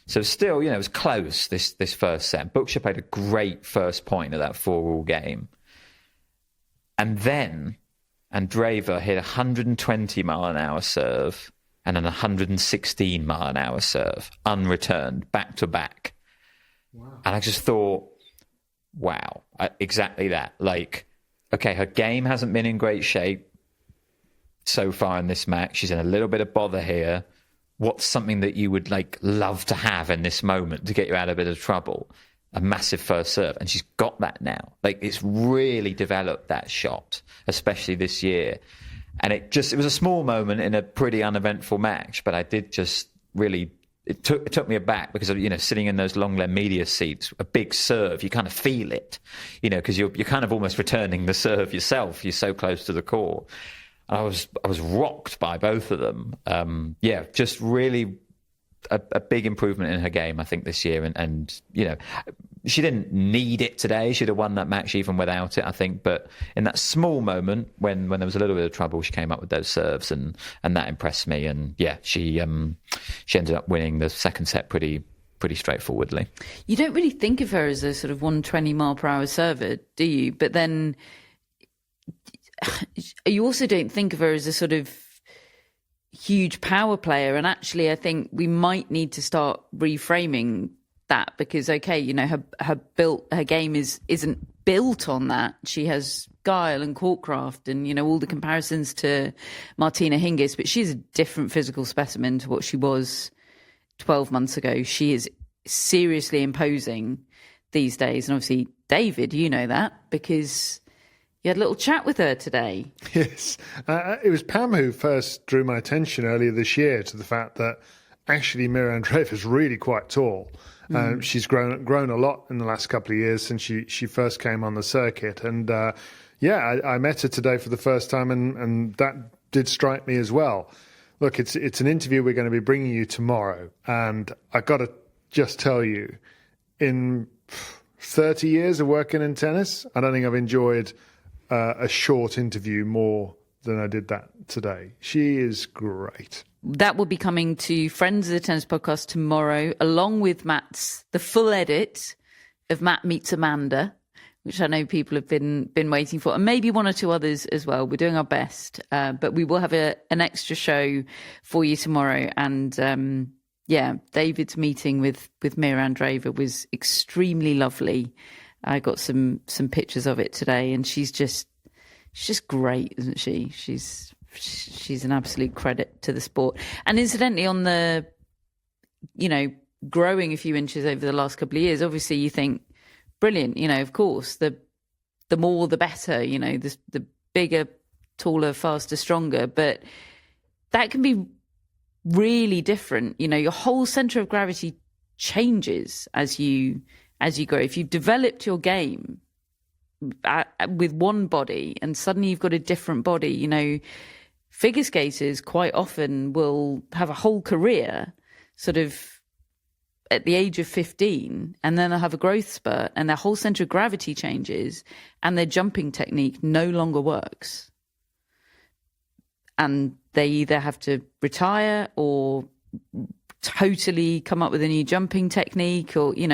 Speaker 10: So still, it was close, this first set. Bucsa played a great first point of that 4-all game. And then Andreeva hit 120-mile-an-hour serve and an 116-mile-an-hour serve, unreturned, back-to-back. Wow. And I just thought, wow, exactly that. Like, okay, her game hasn't been in great shape so far in this match. She's in a little bit of bother here. What's something that you would love to have in this moment to get you out of a bit of trouble? A massive first serve. And she's got that now. It's really developed that shot, especially this year. And it was a small moment in a pretty uneventful match, but I did just really, it took me aback because of, sitting in those long-length media seats, a big serve, you kind of feel it, because you're kind of almost returning the serve yourself. You're so close to the court. I was rocked by both of them. Just really a big improvement in her game, I think, this year. And she didn't need it today. She'd have won that match even without it, I think. But in that small moment, when there was a little bit of trouble, she came up with those serves, and that impressed me. And she ended up winning the second set pretty straightforwardly.
Speaker 8: You don't really think of her as a sort of 120-mile-per-hour server, do you? But then you also don't think of her as a sort of huge power player. And actually, I think we might need to start reframing that because, okay, her game isn't built on that. She has guile and courtcraft and, all the comparisons to Martina Hingis, but she's a different physical specimen to what she was 12 months ago. She is seriously imposing these days. And obviously, David, you know that because you had a little chat with her today. Yes.
Speaker 9: It was Pam who first drew my attention earlier this year to the fact that actually Mirra Andreeva is really quite tall. She's grown a lot in the last couple of years since she first came on the circuit. And I met her today for the first time and that did strike me as well. Look, it's an interview we're going to be bringing you tomorrow. And I got to just tell you, in 30 years of working in tennis, I don't think I've enjoyed a short interview more than I did that today. She is great.
Speaker 8: That will be coming to Friends of the Tennis Podcast tomorrow, along with the full edit of Matt Meets Amanda, which I know people have been waiting for, and maybe one or two others as well. We're doing our best, but we will have an extra show for you tomorrow. And David's meeting with Mirra Andreeva was extremely lovely. I got some pictures of it today, and she's just great, isn't she? She's an absolute credit to the sport. And incidentally, on the, growing a few inches over the last couple of years, obviously you think, brilliant, of course, the more the better, the bigger, taller, faster, stronger. But that can be really different. Your whole centre of gravity changes as you grow. If you've developed your game with one body and suddenly you've got a different body, figure skaters quite often will have a whole career sort of at the age of 15, and then they'll have a growth spurt and their whole centre of gravity changes and their jumping technique no longer works. And they either have to retire or totally come up with a new jumping technique, or it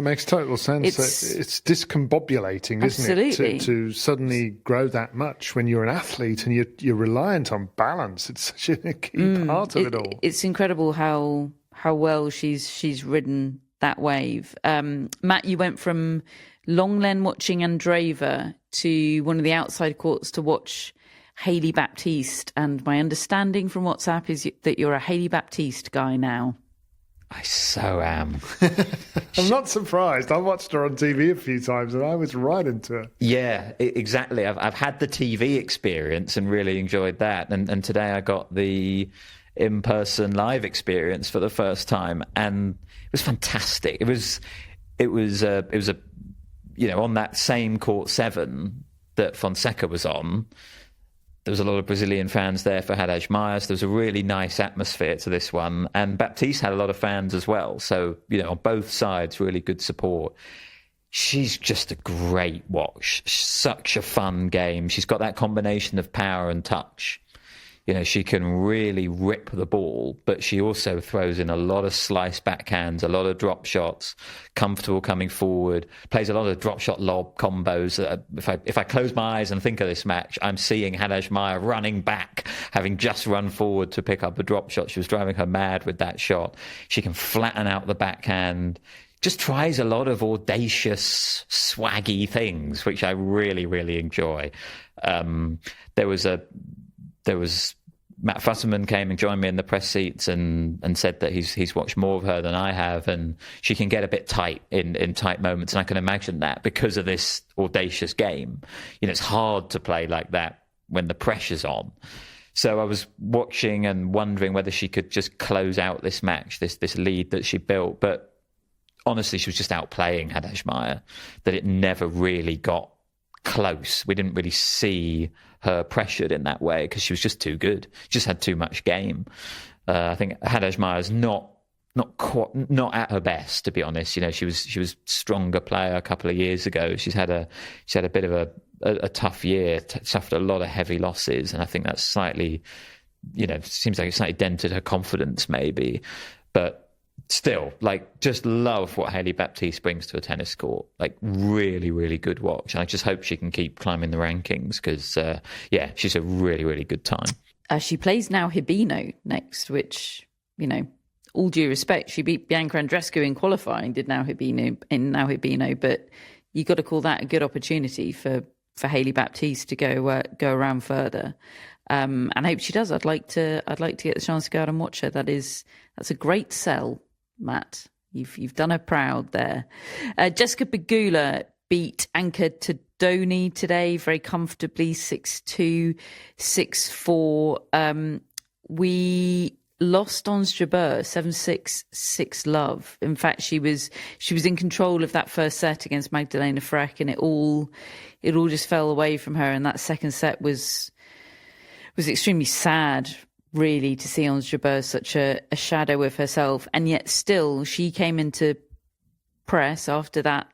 Speaker 9: makes total sense. It's discombobulating, isn't it, to suddenly grow that much when you're an athlete and you're reliant on balance. It's such a key part of it all. It's
Speaker 8: incredible how well she's ridden that wave. Matt, you went from Longlen watching Andreeva to one of the outside courts to watch Hailey Baptiste, and my understanding from WhatsApp is that you're a Hailey Baptiste guy now.
Speaker 10: I so am.
Speaker 9: I'm not surprised. I watched her on TV a few times and I was right into her.
Speaker 10: Yeah, exactly. I've had the TV experience and really enjoyed that. And today I got the in-person live experience for the first time, and it was fantastic. It was on that same court 7 that Fonseca was on. There was a lot of Brazilian fans there for Haddad Myers. There was a really nice atmosphere to this one. And Baptiste had a lot of fans as well. So, on both sides, really good support. She's just a great watch. Such a fun game. She's got that combination of power and touch. She can really rip the ball, but she also throws in a lot of slice backhands, a lot of drop shots, comfortable coming forward, plays a lot of drop shot lob combos. If I close my eyes and think of this match, I'm seeing Hailey Baptiste running back, having just run forward to pick up a drop shot. She was driving her mad with that shot. She can flatten out the backhand. Just tries a lot of audacious, swaggy things, which I really, really enjoy. There was Matt Futterman came and joined me in the press seats and said that he's watched more of her than I have, and she can get a bit tight in tight moments, and I can imagine that because of this audacious game. It's hard to play like that when the pressure's on. So I was watching and wondering whether she could just close out this match, this lead that she built, but honestly, she was just outplaying Hailey Baptiste, that it never really got close. We didn't really see her pressured in that way because she was just too good. She just had too much game. I think Hailey Baptiste's not at her best, to be honest. She was stronger player a couple of years ago. She's had a bit of a tough year, suffered a lot of heavy losses, and I think that's slightly, seems like it slightly dented her confidence maybe, but. Still, just love what Hailey Baptiste brings to a tennis court. Really, really good watch. And I just hope she can keep climbing the rankings because, she's a really, really good time.
Speaker 8: She plays Now Hibino next, which, all due respect, she beat Bianca Andreescu in qualifying, did Now Hibino, but you got to call that a good opportunity for Hailey Baptiste to go around further. And I hope she does. I'd like to get the chance to go out and watch her. That's a great sell, Matt. You've done her proud there. Jessica Pegula beat Anka Tadoni today very comfortably, 6-2, 6-4. We lost Ons Jabeur 7-6, 6-love. In fact, she was in control of that first set against Magdalena Frech, and it all just fell away from her. And that second set was extremely sad, really, to see Ons Jabeur such a shadow of herself. And yet still, she came into press after that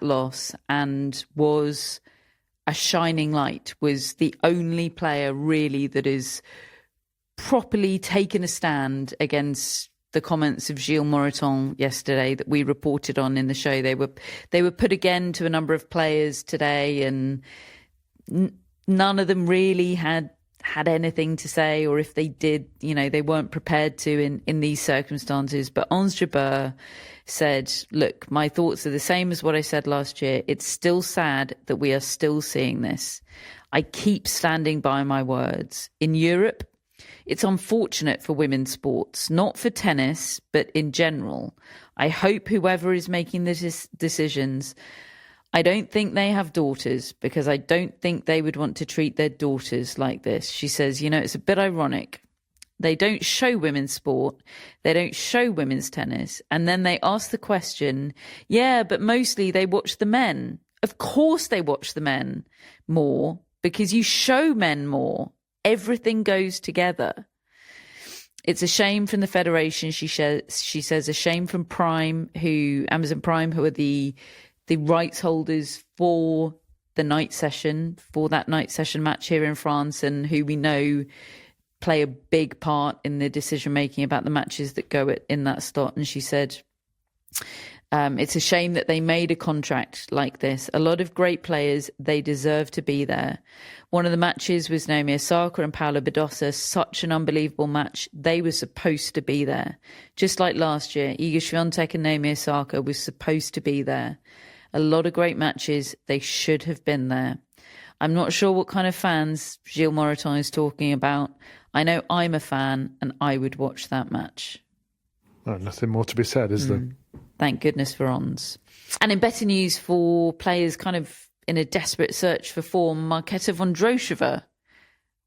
Speaker 8: loss and was a shining light, was the only player really that has properly taken a stand against the comments of Gilles Moreton yesterday that we reported on in the show. They were put again to a number of players today, and none of them really had anything to say, or if they did, they weren't prepared to in these circumstances. But Ons Jabeur said, look, my thoughts are the same as what I said last year. It's still sad that we are still seeing this. I keep standing by my words. In Europe, it's unfortunate for women's sports, not for tennis, but in general. I hope whoever is making the decisions, I don't think they have daughters, because I don't think they would want to treat their daughters like this. She says, it's a bit ironic. They don't show women's sport. They don't show women's tennis. And then they ask the question, yeah, but mostly they watch the men. Of course they watch the men more, because you show men more. Everything goes together. It's a shame from the federation, she says, a shame from Amazon Prime, who are the rights holders for that night session match here in France, and who we know play a big part in the decision making about the matches that go in that slot. And she said, it's a shame that they made a contract like this. A lot of great players, they deserve to be there. One of the matches was Naomi Osaka and Paula Badosa, such an unbelievable match. They were supposed to be there. Just like last year, Iga Swiatek and Naomi Osaka was supposed to be there. A lot of great matches, they should have been there. I'm not sure what kind of fans Gilles Moreton is talking about. I know I'm a fan and I would watch that match.
Speaker 9: Oh, nothing more to be said, is there?
Speaker 8: Thank goodness for Ons. And in better news for players kind of in a desperate search for form, Marketa Vondrousova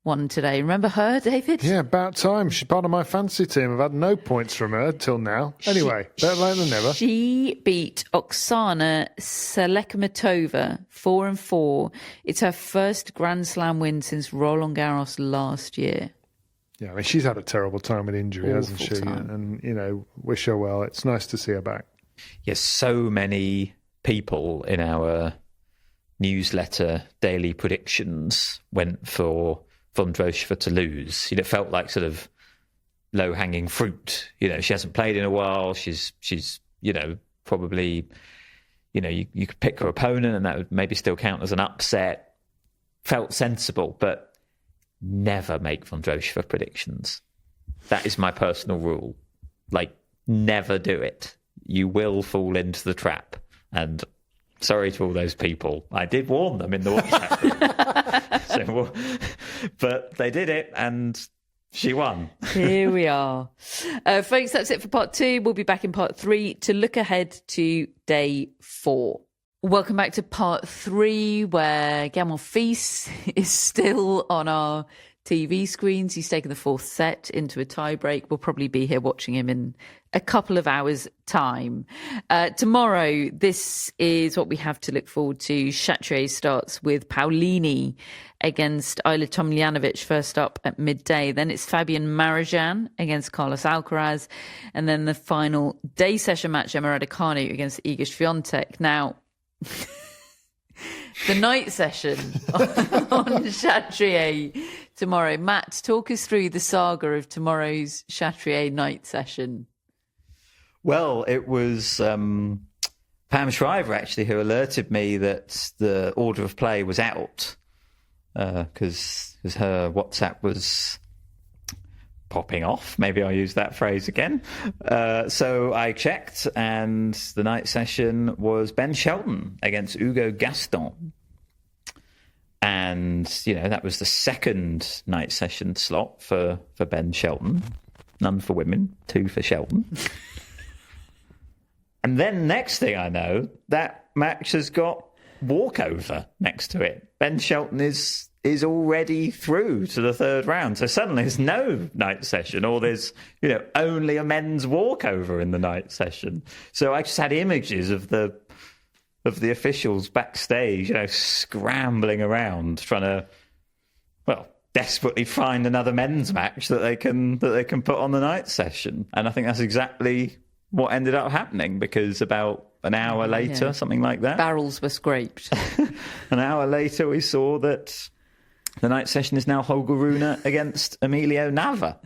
Speaker 8: won today. Remember her, David?
Speaker 9: Yeah, about time. She's part of my fantasy team. I've had no points from her till now. Anyway, better late than never.
Speaker 8: She beat Oksana Selekhmetova 4-4. It's her first Grand Slam win since Roland Garros last year.
Speaker 9: Yeah, I mean, she's had a terrible time with injury, hasn't she?
Speaker 8: Time.
Speaker 9: And, wish her well. It's nice to see her back.
Speaker 10: Yes, so many people in our newsletter daily predictions went for Vondrousova to lose. It felt like sort of low-hanging fruit. She hasn't played in a while. She's probably, you could pick her opponent and that would maybe still count as an upset. Felt sensible, but never make Vondrousova predictions. That is my personal rule. Never do it. You will fall into the trap. And sorry to all those people. I did warn them in the WhatsApp group. But they did it, and she won.
Speaker 8: Here we are. Folks, that's it for part 2. We'll be back in part 3 to look ahead to day 4. Welcome back to part 3, where Gael Monfils is still on our TV screens. He's taken the 4th set into a tie-break. We'll probably be here watching him in a couple of hours' time. Tomorrow, this is what we have to look forward to. Chatrier starts with Paulini against Ayla Tomljanovic first up at midday. Then it's Fabian Marozsan against Carlos Alcaraz. And then the final day session match, Emma Raducanu against Iga Swiatek. Now, the night session on Chatrier tomorrow. Matt, talk us through the saga of tomorrow's Chatrier night session.
Speaker 10: Well, it was Pam Shriver, actually, who alerted me that the order of play was out because her WhatsApp was popping off. Maybe I'll use that phrase again. So I checked, and the night session was Ben Shelton against Hugo Gaston. And, that was the second night session slot for Ben Shelton. None for women, 2 for Shelton. And then next thing I know, that match has got walkover next to it. Ben Shelton is already through to the 3rd round. So suddenly there's no night session, or there's, only a men's walkover in the night session. So I just had images of the officials backstage, scrambling around, trying to, desperately find another men's match that they can put on the night session. And I think that's exactly what ended up happening, because about an hour later, something like that,
Speaker 8: barrels were scraped.
Speaker 10: An hour later, we saw that the night session is now Holger Rune against Emilio Nava.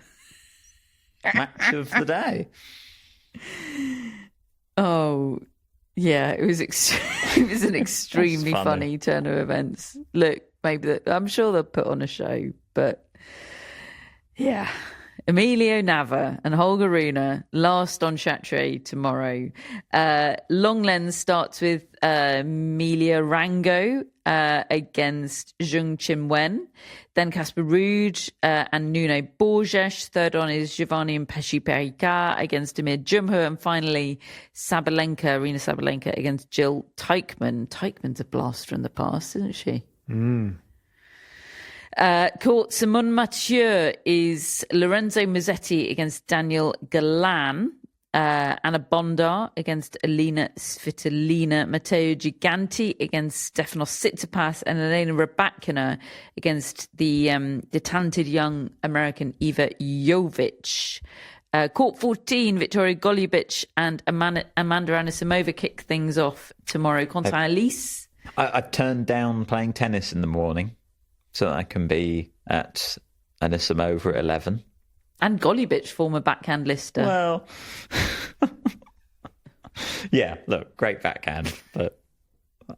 Speaker 10: Match of the day.
Speaker 8: Oh, yeah, it was it was an extremely funny turn of events. Look, I'm sure they'll put on a show, but yeah. Emilio Nava and Holger Rune last on Chatrier tomorrow. Longlen starts with Emilia Rango against Zheng Qinwen. Then Casper Ruud and Nuno Borges. Third on is Giovanni and Pesci Perica against Emir Jumhur. And finally, Arina Sabalenka against Jill Teichmann. Teichmann's a blast from the past, isn't she? Court Simone Mathieu is Lorenzo Musetti against Daniel Galan. Anna Bondar against Elena Svitolina. Matteo Giganti against Stefanos Tsitsipas. And Elena Rybakina against the talented young American Iva Jovic. Court 14, Victoria Golubic and Amanda Anisimova kick things off tomorrow. Quentin Elise.
Speaker 10: I turned down playing tennis in the morning so that I can be at Anisimova at 11.
Speaker 8: And Golubic, former backhand lister.
Speaker 10: Well, yeah, look, great backhand, but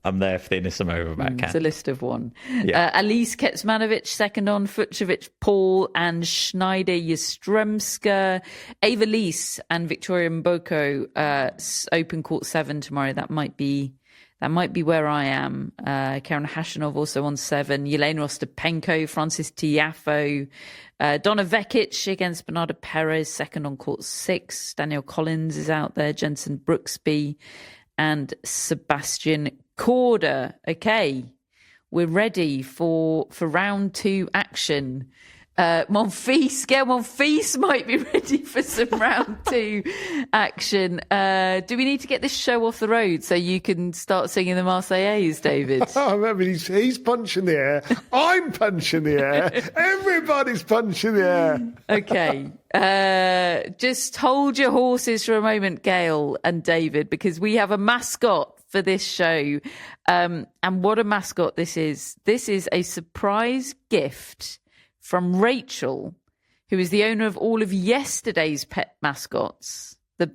Speaker 10: I'm there for the Anisimova backhand.
Speaker 8: It's a list of one.
Speaker 10: Yeah.
Speaker 8: Elise Kecmanovic, second on, Fucsovic, Paul and Schneider Jastrzemska. Ava Lise and Victoria Mboko, open court 7 tomorrow. That might be where I am. Karen Hashanov also on 7. Yelena Ostapenko, Francis Tiafoe. Donna Vekic against Bernardo Perez, second on court 6. Daniel Collins is out there. Jensen Brooksby and Sebastian Korda. Okay, we're ready for round 2 action. Gael Monfils might be ready for some round 2 action. Do we need to get this show off the road so you can start singing the Marseillaise, David?
Speaker 9: Oh, I mean, he's punching the air. I'm punching the air. Everybody's punching the air.
Speaker 8: Okay. Just hold your horses for a moment, Gail and David, because we have a mascot for this show. And what a mascot this is. This is a surprise gift from Rachel, who is the owner of all of yesterday's pet mascots. The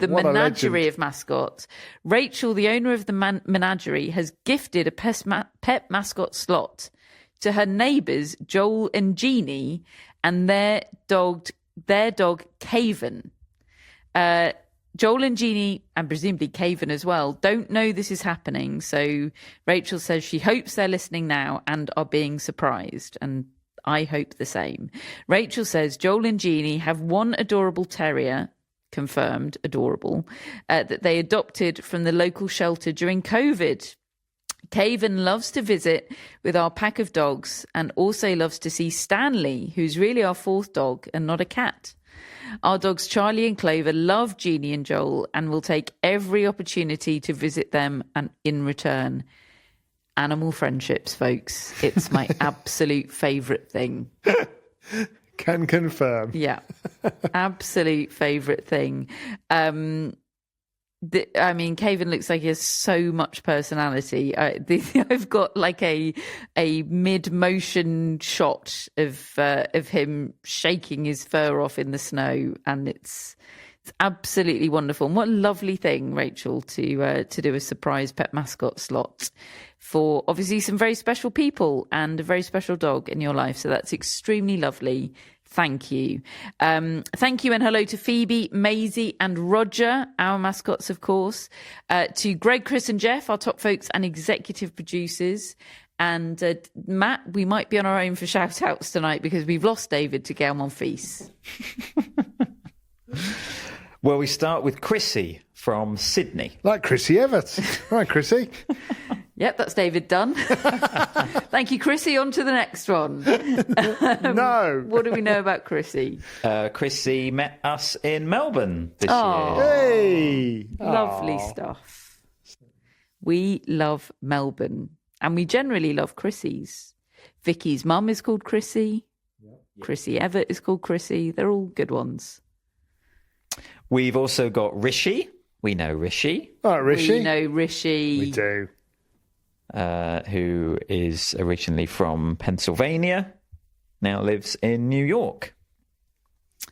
Speaker 8: menagerie of mascots. Rachel, the owner of the menagerie, has gifted a pet mascot slot to her neighbours, Joel and Jeannie, and their dog Caven. Joel and Jeannie, and presumably Caven as well, don't know this is happening. So Rachel says she hopes they're listening now and are being surprised. And I hope the same. Rachel says Joel and Jeannie have one adorable terrier, confirmed, adorable, that they adopted from the local shelter during COVID. Caven loves to visit with our pack of dogs and also loves to see Stanley, who's really our fourth dog and not a cat. Our dogs Charlie and Clover love Jeannie and Joel and will take every opportunity to visit them and in return. Animal friendships, folks. It's my absolute favourite thing.
Speaker 9: Can confirm.
Speaker 8: Yeah. Absolute favourite thing. Caven looks like he has so much personality. I've got like a mid-motion shot of him shaking his fur off in the snow, and it's absolutely wonderful. And what a lovely thing, Rachel, to do a surprise pet mascot slot for obviously some very special people and a very special dog in your life. So that's extremely lovely. Thank you. Thank you and hello to Phoebe, Maisie and Roger, our mascots, of course. To Greg, Chris and Jeff, our top folks and executive producers. And Matt, we might be on our own for shout-outs tonight because we've lost David to Gael Monfils.
Speaker 10: Well, we start with Chrissy from Sydney.
Speaker 9: Like Chrissy Everett. Right, Chrissy.
Speaker 8: Yep, that's David done. Thank you, Chrissy. On to the next one.
Speaker 9: No.
Speaker 8: What do we know about Chrissy?
Speaker 10: Chrissy met us in Melbourne this
Speaker 8: Oh.
Speaker 10: year.
Speaker 9: Hey.
Speaker 8: Lovely stuff. We love Melbourne. And we generally love Chrissy's. Vicky's mum is called Chrissy. Yep. Chrissy Everett is called Chrissy. They're all good ones.
Speaker 10: We've also got Rishi. We know Rishi.
Speaker 9: All right, Rishi.
Speaker 8: We know Rishi.
Speaker 9: We do.
Speaker 10: Who is originally from Pennsylvania, now lives in New York.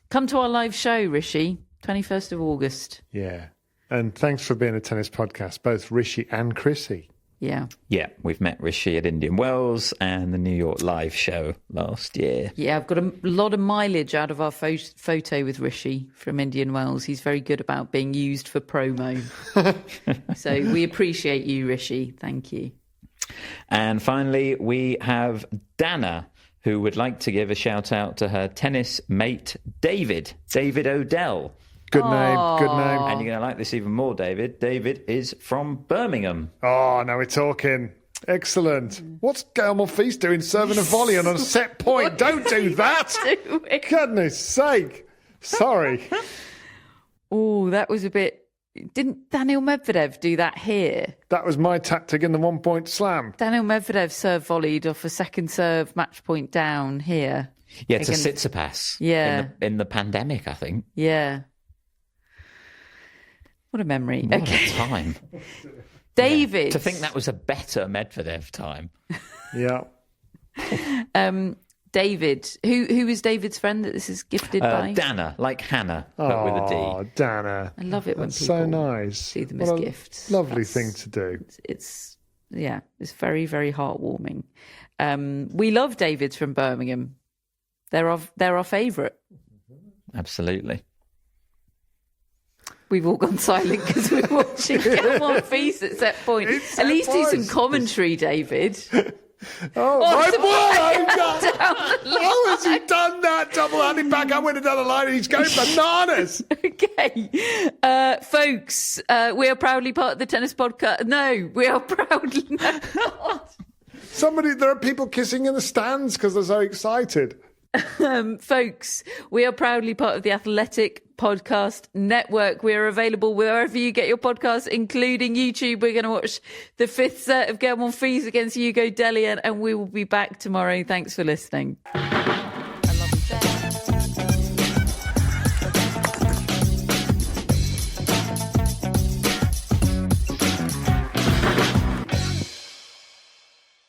Speaker 8: Come to our live show, Rishi, 21st of August.
Speaker 9: Yeah. And thanks for being a tennis podcast, both Rishi and Chrissy.
Speaker 8: Yeah.
Speaker 10: Yeah, we've met Rishi at Indian Wells and the New York live show last year.
Speaker 8: Yeah, I've got a lot of mileage out of our photo with Rishi from Indian Wells. He's very good about being used for promo. So we appreciate you, Rishi. Thank you.
Speaker 10: And finally, we have Dana, who would like to give a shout out to her tennis mate, David Odell.
Speaker 9: Good name, good name.
Speaker 10: And you're going to like this even more, David. David is from Birmingham.
Speaker 9: Oh, now we're talking. Excellent. What's Gael Monfils doing serving a volley on a set point? Don't do that. Goodness sake. Sorry.
Speaker 8: Oh, that was a bit... Didn't Daniil Medvedev do that here?
Speaker 9: That was my tactic in the 1 point slam.
Speaker 8: Daniil Medvedev serve volleyed off a second serve match point down here.
Speaker 10: Yeah, to Tsitsipas.
Speaker 8: Yeah.
Speaker 10: In the pandemic, I think.
Speaker 8: Yeah. What a memory.
Speaker 10: What
Speaker 8: okay.
Speaker 10: a time.
Speaker 8: David.
Speaker 10: Yeah. To think that was a better Medvedev time.
Speaker 9: Yeah.
Speaker 8: David. Who is David's friend that this is gifted by?
Speaker 10: Dana, like Hannah, but with a D.
Speaker 9: Oh, Dana.
Speaker 8: I love it when
Speaker 9: That's
Speaker 8: people
Speaker 9: so nice.
Speaker 8: see them
Speaker 9: What
Speaker 8: as
Speaker 9: a
Speaker 8: gifts.
Speaker 9: Lovely thing to do.
Speaker 8: It's very, very heartwarming. We love David's from Birmingham. They're our favourite.
Speaker 10: Absolutely.
Speaker 8: We've all gone silent because we're watching Gael Monfils at set point. At least do some commentary, David.
Speaker 9: Oh, my boy! How has he done that? Double-handed backhand winner down the line and he's going bananas.
Speaker 8: Okay. Folks, we are proudly part of the Tennis Podcast. No, we are proudly...
Speaker 9: There are people kissing in the stands because they're so excited.
Speaker 8: Folks, we are proudly part of the Athletic Podcast Network. We are available wherever you get your podcasts, including YouTube. We're going to watch the fifth set of Gael Monfils against Hugo Dellien, and we will be back tomorrow. Thanks for listening.